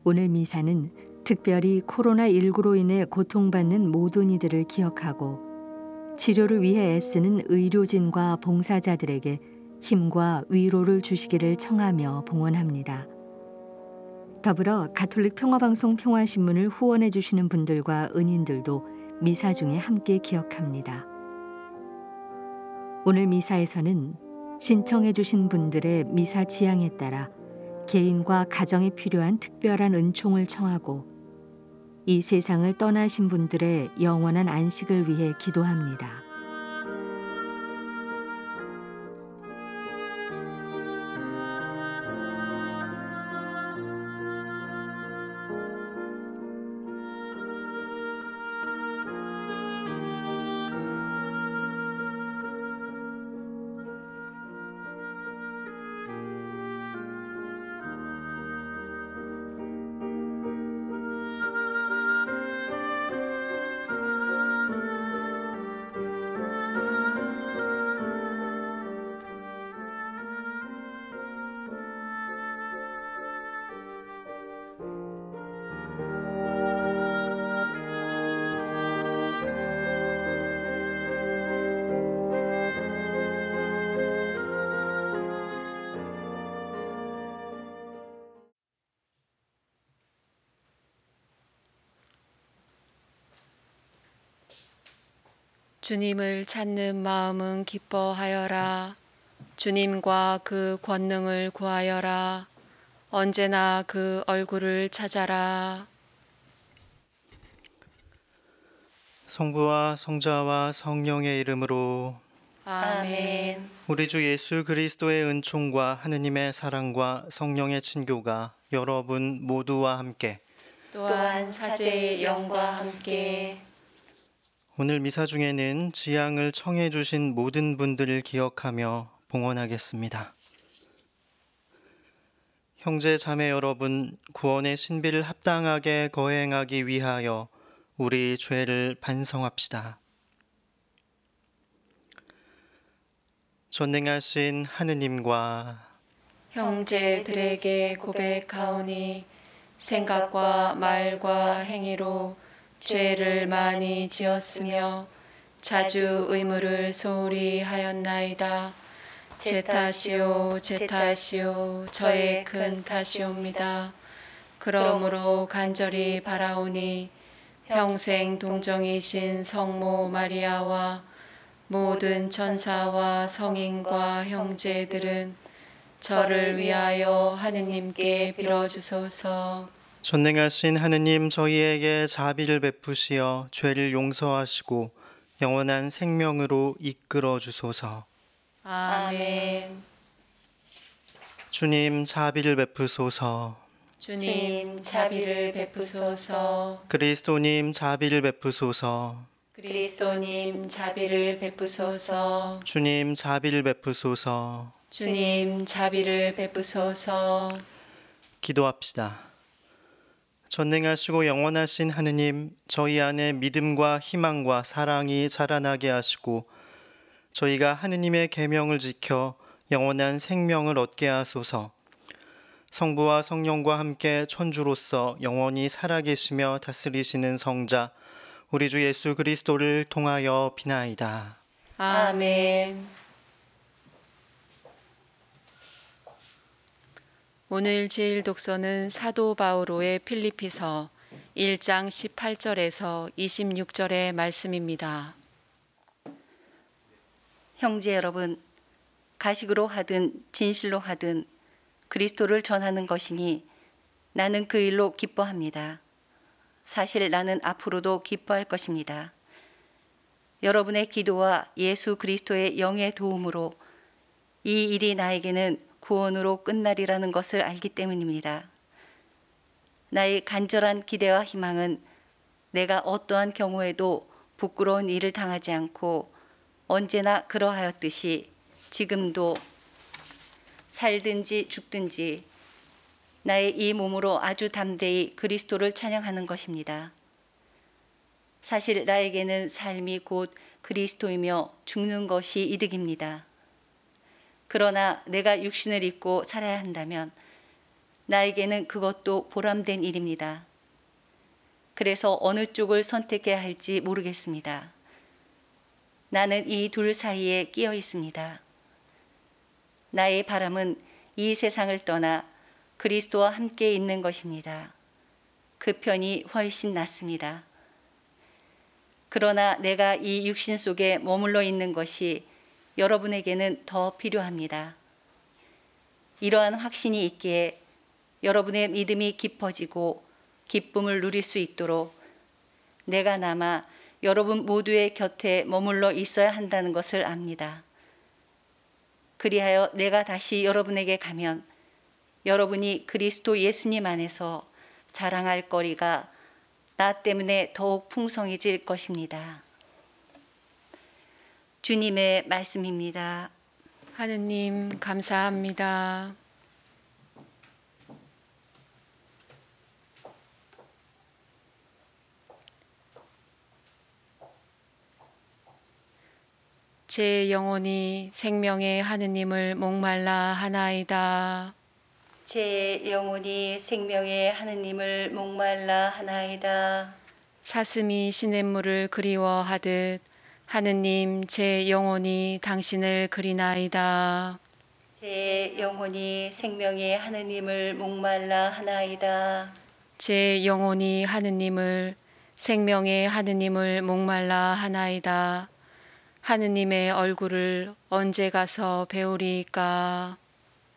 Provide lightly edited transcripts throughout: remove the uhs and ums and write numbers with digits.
오늘 미사는 특별히 코로나19로 인해 고통받는 모든 이들을 기억하고 치료를 위해 애쓰는 의료진과 봉사자들에게 힘과 위로를 주시기를 청하며 봉헌합니다. 더불어 가톨릭 평화방송 평화신문을 후원해 주시는 분들과 은인들도 미사 중에 함께 기억합니다. 오늘 미사에서는 신청해 주신 분들의 미사 지향에 따라 개인과 가정에 필요한 특별한 은총을 청하고 이 세상을 떠나신 분들의 영원한 안식을 위해 기도합니다. 주님을 찾는 마음은 기뻐하여라. 주님과 그 권능을 구하여라. 언제나 그 얼굴을 찾아라. 성부와 성자와 성령의 이름으로 아멘. 우리 주 예수 그리스도의 은총과 하느님의 사랑과 성령의 친교가 여러분 모두와 함께 또한 사제의 영과 함께 오늘 미사 중에는 지향을 청해 주신 모든 분들을 기억하며 봉헌하겠습니다. 형제 자매 여러분, 구원의 신비를 합당하게 거행하기 위하여 우리 죄를 반성합시다. 전능하신 하느님과 형제들에게 고백하오니 생각과 말과 행위로 죄를 많이 지었으며 자주 의무를 소홀히 하였나이다. 제 탓이요 제 탓이요 저의 큰 탓이옵니다. 그러므로 간절히 바라오니 평생 동정이신 성모 마리아와 모든 천사와 성인과 형제들은 저를 위하여 하느님께 빌어주소서. 전능하신 하느님, 저희에게 자비를 베푸시어 죄를 용서하시고 영원한 생명으로 이끌어 주소서. 아멘. 주님, 자비를 베푸소서. 주님, 자비를 베푸소서. 그리스도님, 자비를 베푸소서. 그리스도님, 자비를 베푸소서. 주님, 자비를 베푸소서. 주님, 자비를 베푸소서. 기도합시다. 전능하시고 영원하신 하느님, 저희 안에 믿음과 희망과 사랑이 자라나게 하시고 저희가 하느님의 계명을 지켜 영원한 생명을 얻게 하소서. 성부와 성령과 함께 천주로서 영원히 살아계시며 다스리시는 성자 우리 주 예수 그리스도를 통하여 비나이다. 아멘. 오늘 제일 독서는 사도 바오로의 필리피서 1장 18절에서 26절의 말씀입니다. 형제 여러분, 가식으로 하든 진실로 하든 그리스도를 전하는 것이니 나는 그 일로 기뻐합니다. 사실 나는 앞으로도 기뻐할 것입니다. 여러분의 기도와 예수 그리스도의 영의 도움으로 이 일이 나에게는 구원으로 끝나리라는 것을 알기 때문입니다. 나의 간절한 기대와 희망은 내가 어떠한 경우에도 부끄러운 일을 당하지 않고 언제나 그러하였듯이 지금도 살든지 죽든지 나의 이 몸으로 아주 담대히 그리스도를 찬양하는 것입니다. 사실 나에게는 삶이 곧 그리스도이며 죽는 것이 이득입니다. 그러나 내가 육신을 입고 살아야 한다면 나에게는 그것도 보람된 일입니다. 그래서 어느 쪽을 선택해야 할지 모르겠습니다. 나는 이 둘 사이에 끼어 있습니다. 나의 바람은 이 세상을 떠나 그리스도와 함께 있는 것입니다. 그 편이 훨씬 낫습니다. 그러나 내가 이 육신 속에 머물러 있는 것이 여러분에게는 더 필요합니다. 이러한 확신이 있기에 여러분의 믿음이 깊어지고 기쁨을 누릴 수 있도록 내가 남아 여러분 모두의 곁에 머물러 있어야 한다는 것을 압니다. 그리하여 내가 다시 여러분에게 가면 여러분이 그리스도 예수님 안에서 자랑할 거리가 나 때문에 더욱 풍성해질 것입니다. 주님의 말씀입니다. 하느님 감사합니다. 제 영혼이 생명의 하느님을 목말라 하나이다. 제 영혼이 생명의 하느님을 목말라 하나이다. 사슴이 시냇물을 그리워하듯 하느님 제 영혼이 당신을 그리나이다. 제 영혼이 생명의 하느님을 목말라 하나이다. 제 영혼이 하느님을 생명의 하느님을 목말라 하나이다. 하느님의 얼굴을 언제 가서 배우리이까?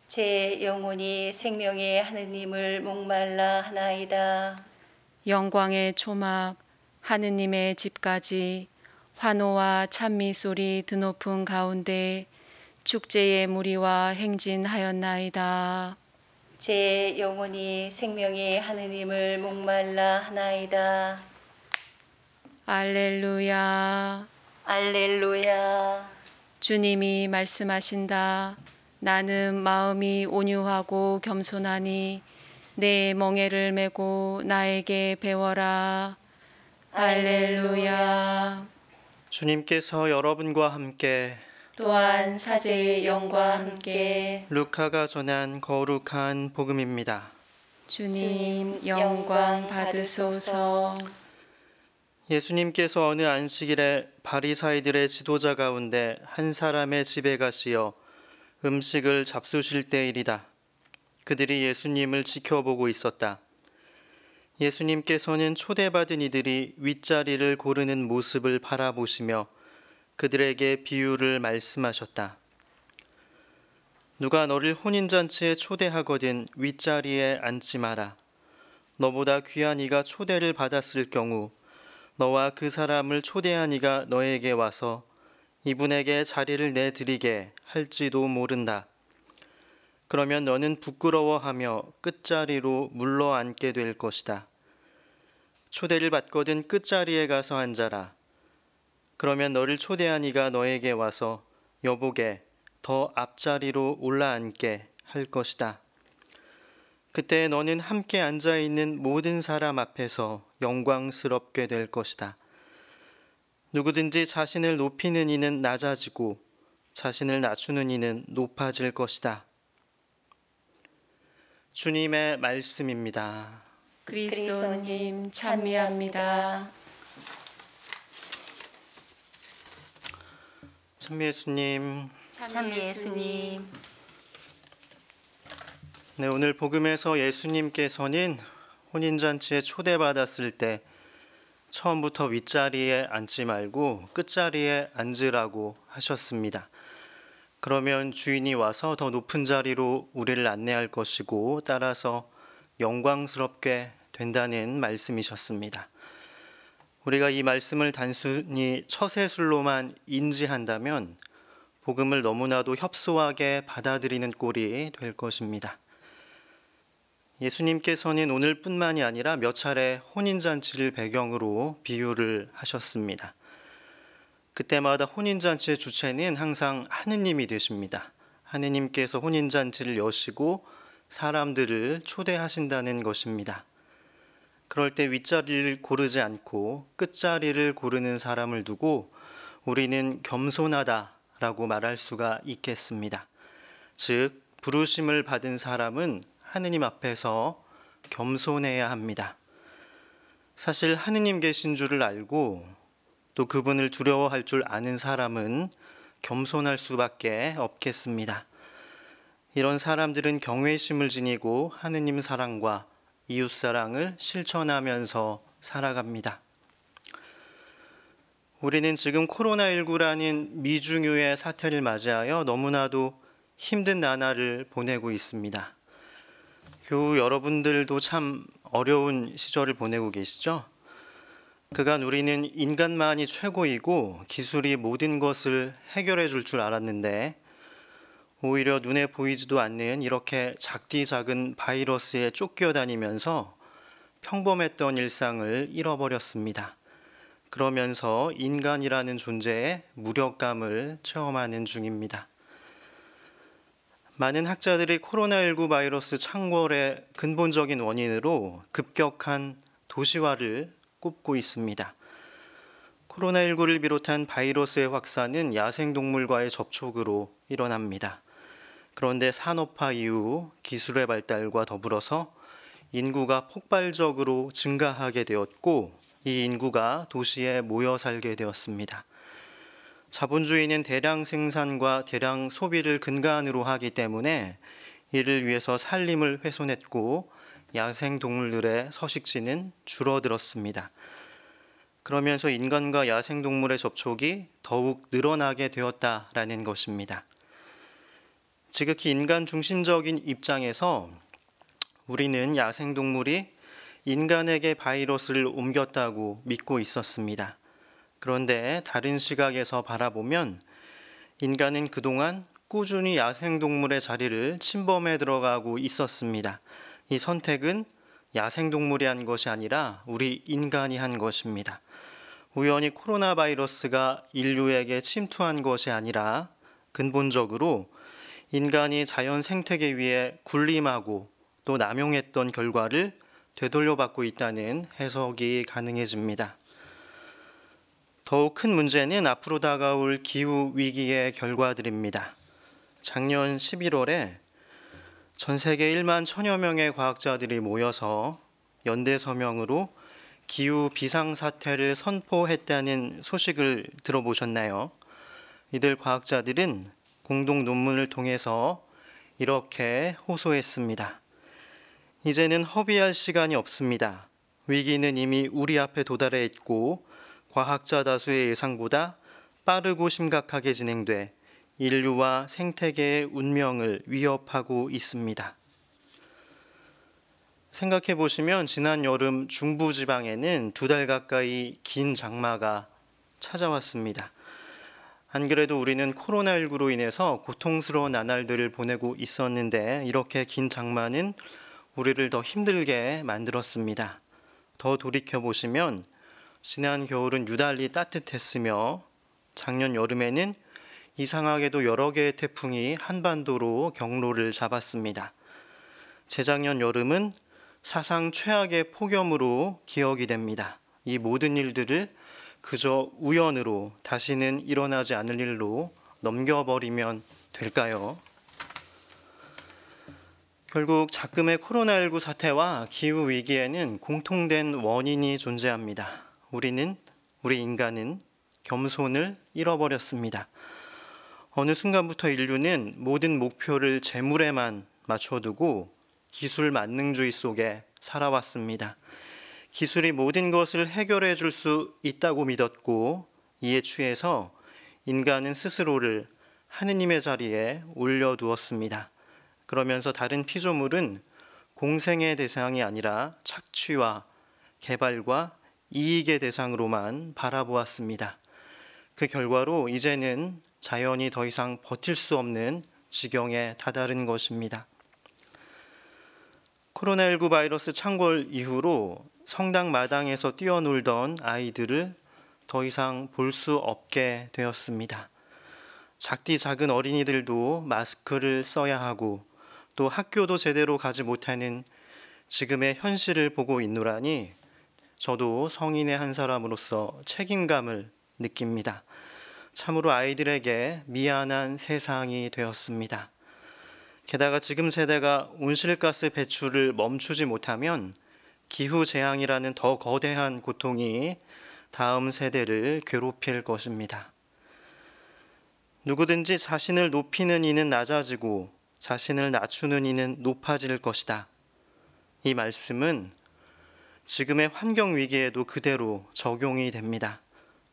제 영혼이 생명의 하느님을 목말라 하나이다. 영광의 초막 하느님의 집까지 환호와 찬미 소리 드높은 가운데 축제의 무리와 행진하였나이다. 제 영혼이 생명의 하느님을 목말라 하나이다. 알렐루야. 알렐루야. 주님이 말씀하신다. 나는 마음이 온유하고 겸손하니 내 멍에를 메고 나에게 배워라. 할렐루야. 주님께서 여러분과 함께 또한 사제의 영과 함께 루카가 전한 거룩한 복음입니다. 주님 영광 받으소서. 예수님께서 어느 안식일에 바리사이들의 지도자 가운데 한 사람의 집에 가시어 음식을 잡수실 때일이다. 그들이 예수님을 지켜보고 있었다. 예수님께서는 초대받은 이들이 윗자리를 고르는 모습을 바라보시며 그들에게 비유를 말씀하셨다. 누가 너를 혼인잔치에 초대하거든 윗자리에 앉지 마라. 너보다 귀한 이가 초대를 받았을 경우 너와 그 사람을 초대한 이가 너에게 와서 이분에게 자리를 내드리게 할지도 모른다. 그러면 너는 부끄러워하며 끝자리로 물러앉게 될 것이다. 초대를 받거든 끝자리에 가서 앉아라. 그러면 너를 초대한 이가 너에게 와서 여보게 더 앞자리로 올라앉게 할 것이다. 그때 너는 함께 앉아있는 모든 사람 앞에서 영광스럽게 될 것이다. 누구든지 자신을 높이는 이는 낮아지고 자신을 낮추는 이는 높아질 것이다. 주님의 말씀입니다. 그리스도님 찬미합니다. 찬미 예수님. 참 예수님. 네, 오늘 복음에서 예수님께서는 혼인잔치에 초대받았을 때 처음부터 윗자리에 앉지 말고 끝자리에 앉으라고 하셨습니다. 그러면 주인이 와서 더 높은 자리로 우리를 안내할 것이고 따라서 영광스럽게 된다는 말씀이셨습니다. 우리가 이 말씀을 단순히 처세술로만 인지한다면 복음을 너무나도 협소하게 받아들이는 꼴이 될 것입니다. 예수님께서는 오늘뿐만이 아니라 몇 차례 혼인잔치를 배경으로 비유를 하셨습니다. 그때마다 혼인잔치의 주체는 항상 하느님이 되십니다. 하느님께서 혼인잔치를 여시고 사람들을 초대하신다는 것입니다. 그럴 때 윗자리를 고르지 않고 끝자리를 고르는 사람을 두고 우리는 겸손하다라고 말할 수가 있겠습니다. 즉 부르심을 받은 사람은 하느님 앞에서 겸손해야 합니다. 사실 하느님 계신 줄을 알고 또 그분을 두려워할 줄 아는 사람은 겸손할 수밖에 없겠습니다. 이런 사람들은 경외심을 지니고 하느님 사랑과 이웃 사랑을 실천하면서 살아갑니다. 우리는 지금 코로나19라는 미중유의 사태를 맞이하여 너무나도 힘든 나날을 보내고 있습니다. 교우 여러분들도 참 어려운 시절을 보내고 계시죠? 그간 우리는 인간만이 최고이고 기술이 모든 것을 해결해 줄 줄 알았는데 오히려 눈에 보이지도 않는 이렇게 작디 작은 바이러스에 쫓겨다니면서 평범했던 일상을 잃어버렸습니다. 그러면서 인간이라는 존재의 무력감을 체험하는 중입니다. 많은 학자들이 코로나19 바이러스 창궐의 근본적인 원인으로 급격한 도시화를 꼽고 있습니다. 코로나19를 비롯한 바이러스의 확산은 야생동물과의 접촉으로 일어납니다. 그런데 산업화 이후 기술의 발달과 더불어서 인구가 폭발적으로 증가하게 되었고 이 인구가 도시에 모여 살게 되었습니다. 자본주의는 대량 생산과 대량 소비를 근간으로 하기 때문에 이를 위해서 산림을 훼손했고 야생동물들의 서식지는 줄어들었습니다. 그러면서 인간과 야생동물의 접촉이 더욱 늘어나게 되었다라는 것입니다. 지극히 인간 중심적인 입장에서 우리는 야생동물이 인간에게 바이러스를 옮겼다고 믿고 있었습니다. 그런데 다른 시각에서 바라보면 인간은 그동안 꾸준히 야생동물의 자리를 침범해 들어가고 있었습니다. 이 선택은 야생동물이 한 것이 아니라 우리 인간이 한 것입니다. 우연히 코로나 바이러스가 인류에게 침투한 것이 아니라 근본적으로 인간이 자연 생태계 위에 군림하고 또 남용했던 결과를 되돌려받고 있다는 해석이 가능해집니다. 더욱 큰 문제는 앞으로 다가올 기후 위기의 결과들입니다. 작년 11월에 전 세계 1만 1000여 명의 과학자들이 모여서 연대 서명으로 기후 비상사태를 선포했다는 소식을 들어보셨나요? 이들 과학자들은 공동 논문을 통해서 이렇게 호소했습니다. 이제는 허비할 시간이 없습니다. 위기는 이미 우리 앞에 도달해 있고 과학자 다수의 예상보다 빠르고 심각하게 진행돼 인류와 생태계의 운명을 위협하고 있습니다. 생각해 보시면 지난 여름 중부지방에는 2달 가까이 긴 장마가 찾아왔습니다. 안 그래도 우리는 코로나19로 인해서 고통스러운 나날들을 보내고 있었는데 이렇게 긴 장마는 우리를 더 힘들게 만들었습니다. 더 돌이켜 보시면 지난 겨울은 유달리 따뜻했으며 작년 여름에는 이상하게도 여러 개의 태풍이 한반도로 경로를 잡았습니다. 재작년 여름은 사상 최악의 폭염으로 기억이 됩니다. 이 모든 일들을 그저 우연으로 다시는 일어나지 않을 일로 넘겨버리면 될까요? 결국 작금의 코로나19 사태와 기후 위기에는 공통된 원인이 존재합니다. 우리 인간은 겸손을 잃어버렸습니다. 어느 순간부터 인류는 모든 목표를 재물에만 맞춰두고 기술 만능주의 속에 살아왔습니다. 기술이 모든 것을 해결해 줄 수 있다고 믿었고 이에 취해서 인간은 스스로를 하느님의 자리에 올려두었습니다. 그러면서 다른 피조물은 공생의 대상이 아니라 착취와 개발과 이익의 대상으로만 바라보았습니다. 그 결과로 이제는 자연이 더 이상 버틸 수 없는 지경에 다다른 것입니다. 코로나19 바이러스 창궐 이후로 성당 마당에서 뛰어놀던 아이들을 더 이상 볼 수 없게 되었습니다. 작디 작은 어린이들도 마스크를 써야 하고 또 학교도 제대로 가지 못하는 지금의 현실을 보고 있노라니 저도 성인의 한 사람으로서 책임감을 느낍니다. 참으로 아이들에게 미안한 세상이 되었습니다. 게다가 지금 세대가 온실가스 배출을 멈추지 못하면 기후재앙이라는 더 거대한 고통이 다음 세대를 괴롭힐 것입니다. 누구든지 자신을 높이는 이는 낮아지고 자신을 낮추는 이는 높아질 것이다. 이 말씀은 지금의 환경 위기에도 그대로 적용이 됩니다.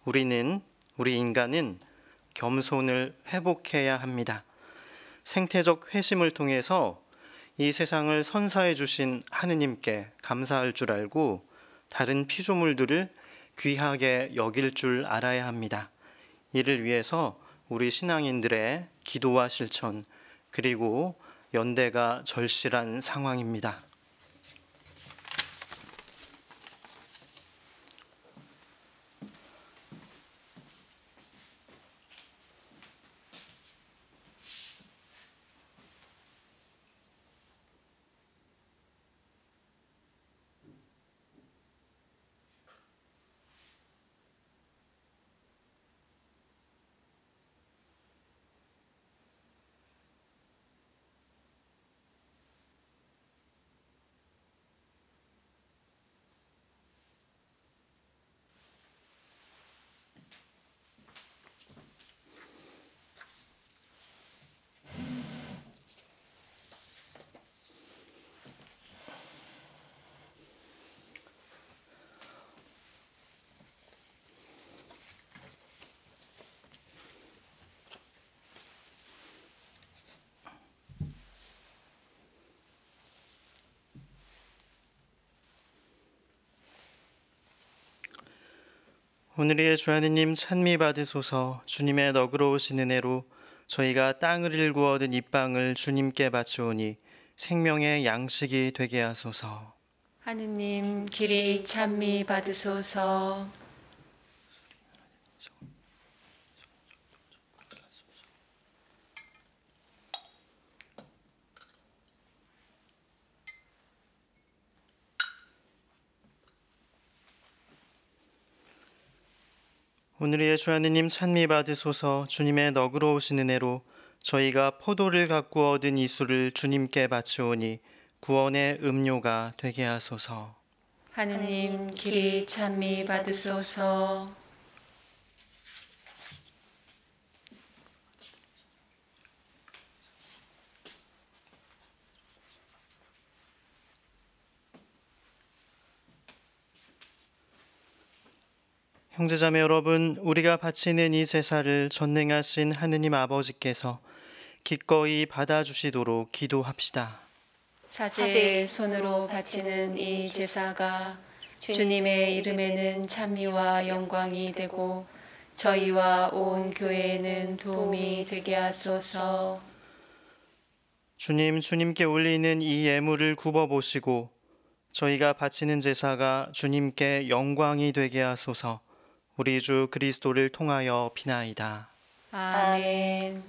우리 인간은 겸손을 회복해야 합니다. 생태적 회심을 통해서 이 세상을 선사해 주신 하느님께 감사할 줄 알고 다른 피조물들을 귀하게 여길 줄 알아야 합니다. 이를 위해서 우리 신앙인들의 기도와 실천 그리고 연대가 절실한 상황입니다. 오늘의 주 하느님 찬미 받으소서. 주님의 너그러우신 은혜로 저희가 땅을 일구 얻은 이 빵을 주님께 바치오니 생명의 양식이 되게 하소서. 하느님 길이 찬미 받으소서. 오늘의 주 하느님 찬미 받으소서. 주님의 너그러우신 은혜로 저희가 포도를 갖고 얻은 이 술을 주님께 바치오니 구원의 음료가 되게 하소서. 하느님 길이 찬미 받으소서. 형제자매 여러분, 우리가 바치는 이 제사를 전능하신 하느님 아버지께서 기꺼이 받아주시도록 기도합시다. 사제의 손으로 바치는 이 제사가 주님의 이름에는 찬미와 영광이 되고 저희와 온 교회에는 도움이 되게 하소서. 주님께 올리는 이 예물을 굽어보시고 저희가 바치는 제사가 주님께 영광이 되게 하소서. 우리 주 그리스도를 통하여 비나이다. 아멘.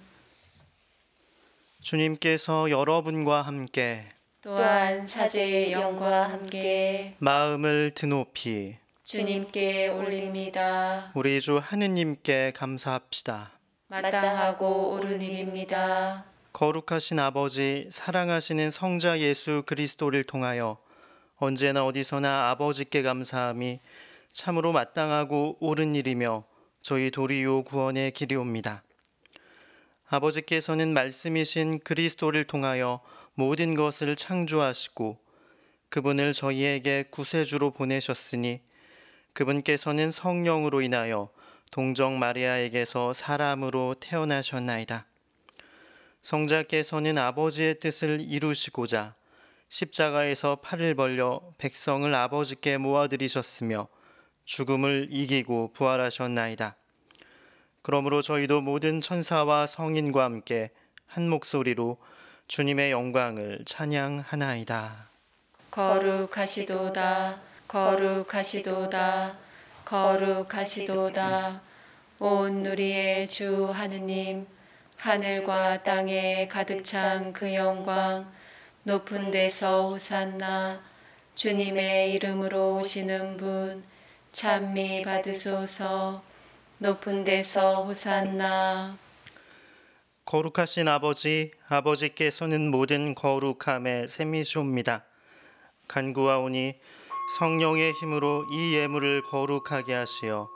주님께서 여러분과 함께 또한 사제의 영과 함께 마음을 드높이 주님께 올립니다. 우리 주 하느님께 감사합시다. 마땅하고 옳은 일입니다. 거룩하신 아버지, 사랑하시는 성자 예수 그리스도를 통하여 언제나 어디서나 아버지께 감사함이 참으로 마땅하고 옳은 일이며 저희 도리요 구원의 길이옵니다. 아버지께서는 말씀이신 그리스도를 통하여 모든 것을 창조하시고 그분을 저희에게 구세주로 보내셨으니 그분께서는 성령으로 인하여 동정 마리아에게서 사람으로 태어나셨나이다. 성자께서는 아버지의 뜻을 이루시고자 십자가에서 팔을 벌려 백성을 아버지께 모아들이셨으며 죽음을 이기고 부활하셨나이다. 그러므로 저희도 모든 천사와 성인과 함께 한 목소리로 주님의 영광을 찬양하나이다. 거룩하시도다, 거룩하시도다, 거룩하시도다. 온 누리의 주 하느님, 하늘과 땅에 가득 찬 그 영광, 높은 데서 호산나. 주님의 이름으로 오시는 분 찬미 받으소서. 높은 데서 호산나. 거룩하신 아버지, 아버지께서는 모든 거룩함의 샘이시옵니다. 간구하오니 성령의 힘으로 이 예물을 거룩하게 하시어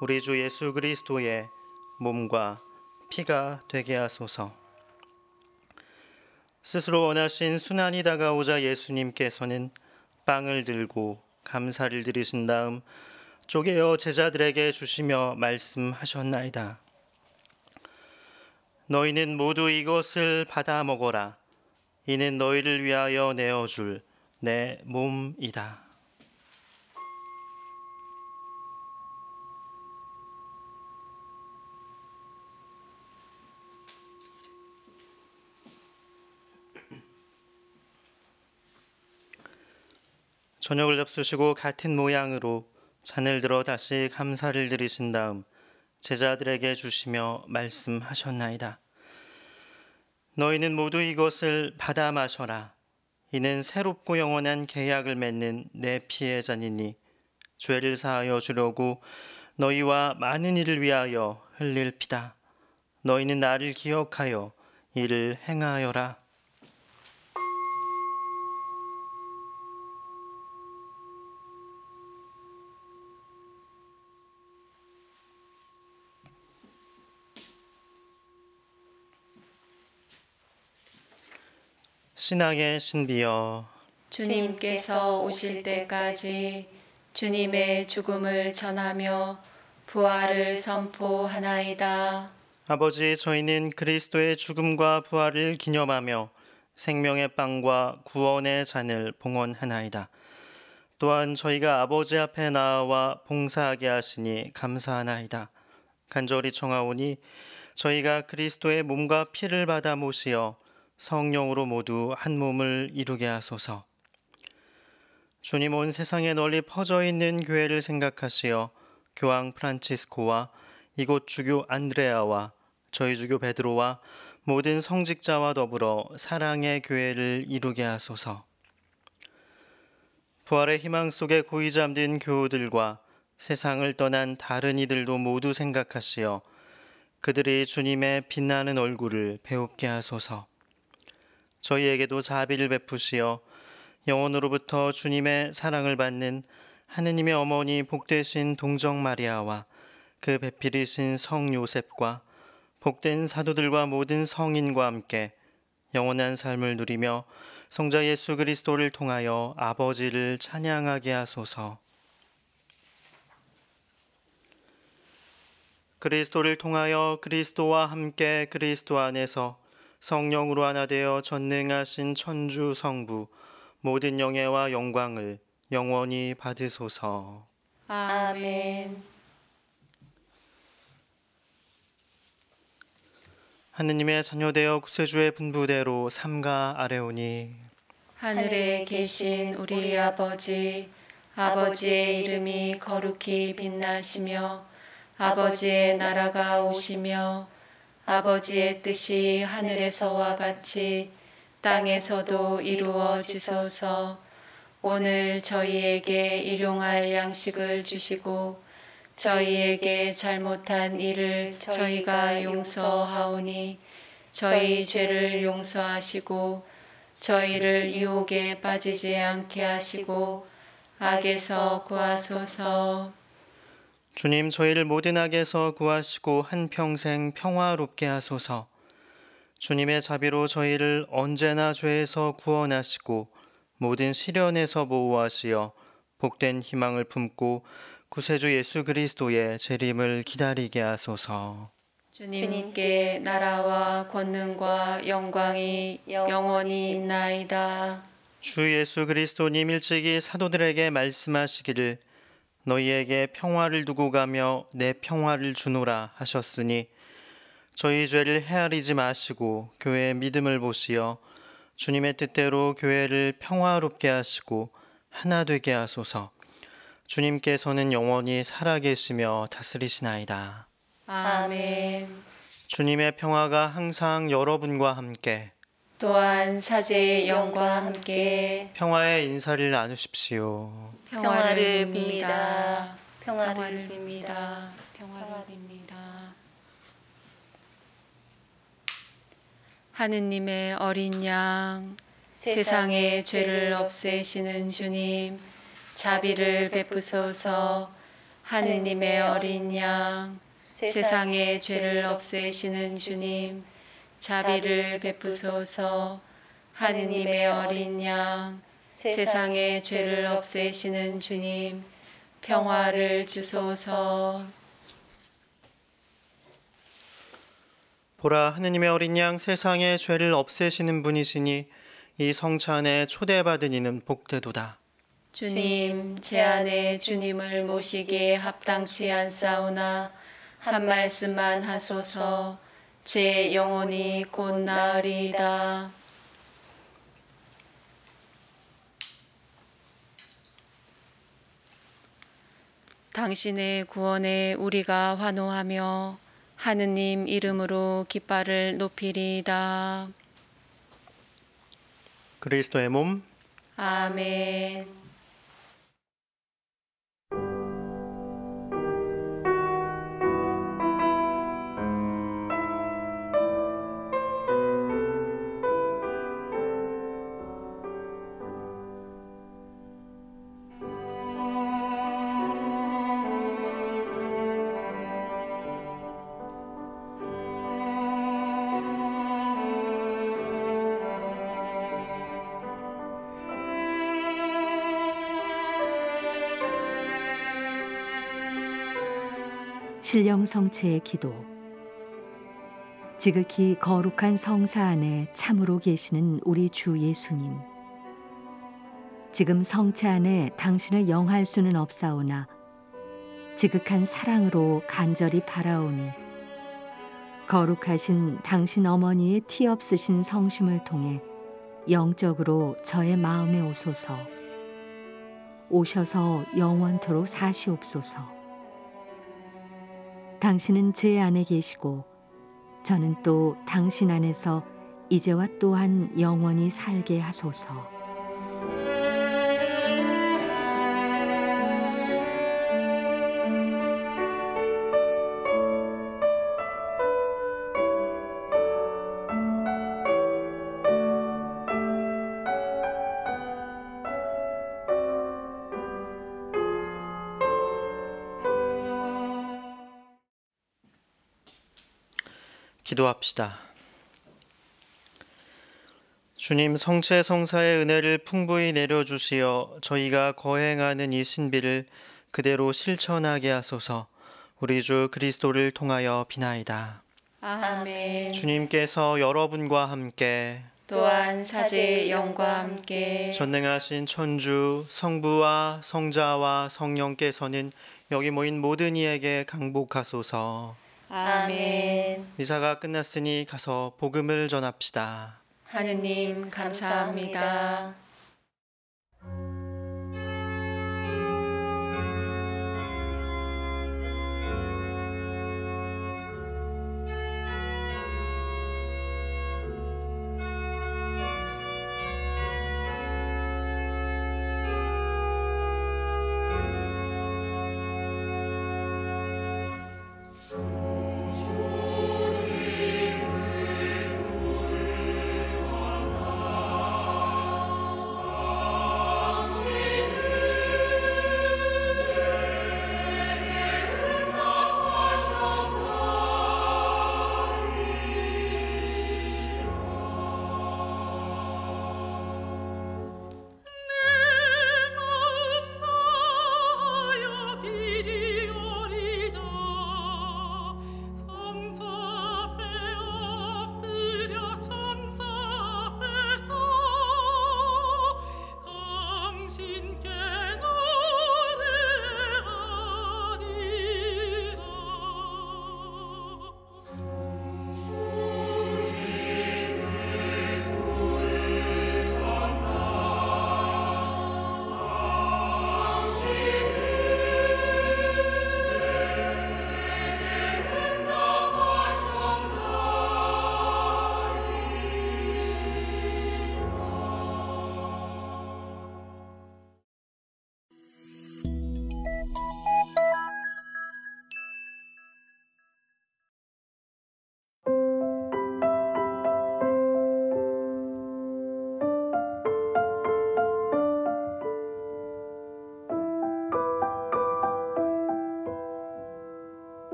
우리 주 예수 그리스도의 몸과 피가 되게 하소서. 스스로 원하신 순환이 다가오자 예수님께서는 빵을 들고 감사를 드리신 다음 쪼개어 제자들에게 주시며 말씀하셨나이다. 너희는 모두 이것을 받아 먹어라. 이는 너희를 위하여 내어줄 내 몸이다. 저녁을 잡수시고 같은 모양으로 잔을 들어 다시 감사를 드리신 다음 제자들에게 주시며 말씀하셨나이다. 너희는 모두 이것을 받아 마셔라. 이는 새롭고 영원한 계약을 맺는 내 피의 잔이니 죄를 사하여 주려고 너희와 많은 이를 위하여 흘릴 피다. 너희는 나를 기억하여 이를 행하여라. 신앙의 신비여, 주님께서 오실 때까지 주님의 죽음을 전하며 부활을 선포하나이다. 아버지, 저희는 그리스도의 죽음과 부활을 기념하며 생명의 빵과 구원의 잔을 봉헌하나이다. 또한 저희가 아버지 앞에 나아와 봉사하게 하시니 감사하나이다. 간절히 청하오니 저희가 그리스도의 몸과 피를 받아 모시어 성령으로 모두 한 몸을 이루게 하소서. 주님, 온 세상에 널리 퍼져 있는 교회를 생각하시어 교황 프란치스코와 이곳 주교 안드레아와 저희 주교 베드로와 모든 성직자와 더불어 사랑의 교회를 이루게 하소서. 부활의 희망 속에 고이 잠든 교우들과 세상을 떠난 다른 이들도 모두 생각하시어 그들이 주님의 빛나는 얼굴을 배웁게 하소서. 저희에게도 자비를 베푸시어 영원으로부터 주님의 사랑을 받는 하느님의 어머니 복되신 동정 마리아와 그 배필이신 성 요셉과 복된 사도들과 모든 성인과 함께 영원한 삶을 누리며 성자 예수 그리스도를 통하여 아버지를 찬양하게 하소서. 그리스도를 통하여 그리스도와 함께 그리스도 안에서 성령으로 하나 되어 전능하신 천주 성부 모든 영예와 영광을 영원히 받으소서. 아멘. 하느님의 자녀되어 구세주의 분부대로 삼가 아뢰오니 하늘에 계신 우리 아버지, 아버지의 이름이 거룩히 빛나시며 아버지의 나라가 오시며 아버지의 뜻이 하늘에서와 같이 땅에서도 이루어지소서. 오늘 저희에게 일용할 양식을 주시고 저희에게 잘못한 일을 저희가 용서하오니 저희 죄를 용서하시고 저희를 유혹에 빠지지 않게 하시고 악에서 구하소서. 주님, 저희를 모든 악에서 구하시고 한평생 평화롭게 하소서. 주님의 자비로 저희를 언제나 죄에서 구원하시고 모든 시련에서 보호하시어 복된 희망을 품고 구세주 예수 그리스도의 재림을 기다리게 하소서. 주님께 나라와 권능과 영광이 영원히 있나이다. 주 예수 그리스도님 일찍이 사도들에게 말씀하시기를 너희에게 평화를 두고 가며 내 평화를 주노라 하셨으니 저희 죄를 헤아리지 마시고 교회의 믿음을 보시어 주님의 뜻대로 교회를 평화롭게 하시고 하나 되게 하소서. 주님께서는 영원히 살아계시며 다스리시나이다. 아멘. 주님의 평화가 항상 여러분과 함께 또한 사제의 영과 함께 평화의 인사를 나누십시오. 평화를 빕니다. 평화를 빕니다. 평화를 빕니다. 하느님의 어린 양, 세상의 죄를 없애시는 주님, 자비를 베푸소서. 하느님의 어린 양, 세상의 죄를 없애시는 주님, 자비를 베푸소서. 하느님의 어린 양, 세상의 죄를 없애시는 주님, 평화를 주소서. 보라, 하느님의 어린 양, 세상의 죄를 없애시는 분이시니 이 성차 안에 초대받은 이는 복되도다. 주님, 제 안에 주님을 모시기에 합당치 않사오나 한 말씀만 하소서. 제 영혼이 곧 나으리이다. 당신의 구원에 우리가 환호하며 하느님 이름으로 깃발을 높이리이다. 그리스도의 몸, 아멘. 신령 성체의 기도. 지극히 거룩한 성사 안에 참으로 계시는 우리 주 예수님, 지금 성체 안에 당신을 영할 수는 없사오나 지극한 사랑으로 간절히 바라오니 거룩하신 당신 어머니의 티 없으신 성심을 통해 영적으로 저의 마음에 오소서. 오셔서 영원토록 사시옵소서. 당신은 제 안에 계시고 저는 또 당신 안에서 이제와 또한 영원히 살게 하소서. 기도합시다. 주님, 성체 성사의 은혜를 풍부히 내려주시어 저희가 거행하는 이 신비를 그대로 실천하게 하소서. 우리 주 그리스도를 통하여 비나이다. 아멘. 주님께서 여러분과 함께 또한 사제의 영과 함께 전능하신 천주 성부와 성자와 성령께서는 여기 모인 모든 이에게 강복하소서. 아멘. 미사가 끝났으니 가서 복음을 전합시다. 하느님 감사합니다.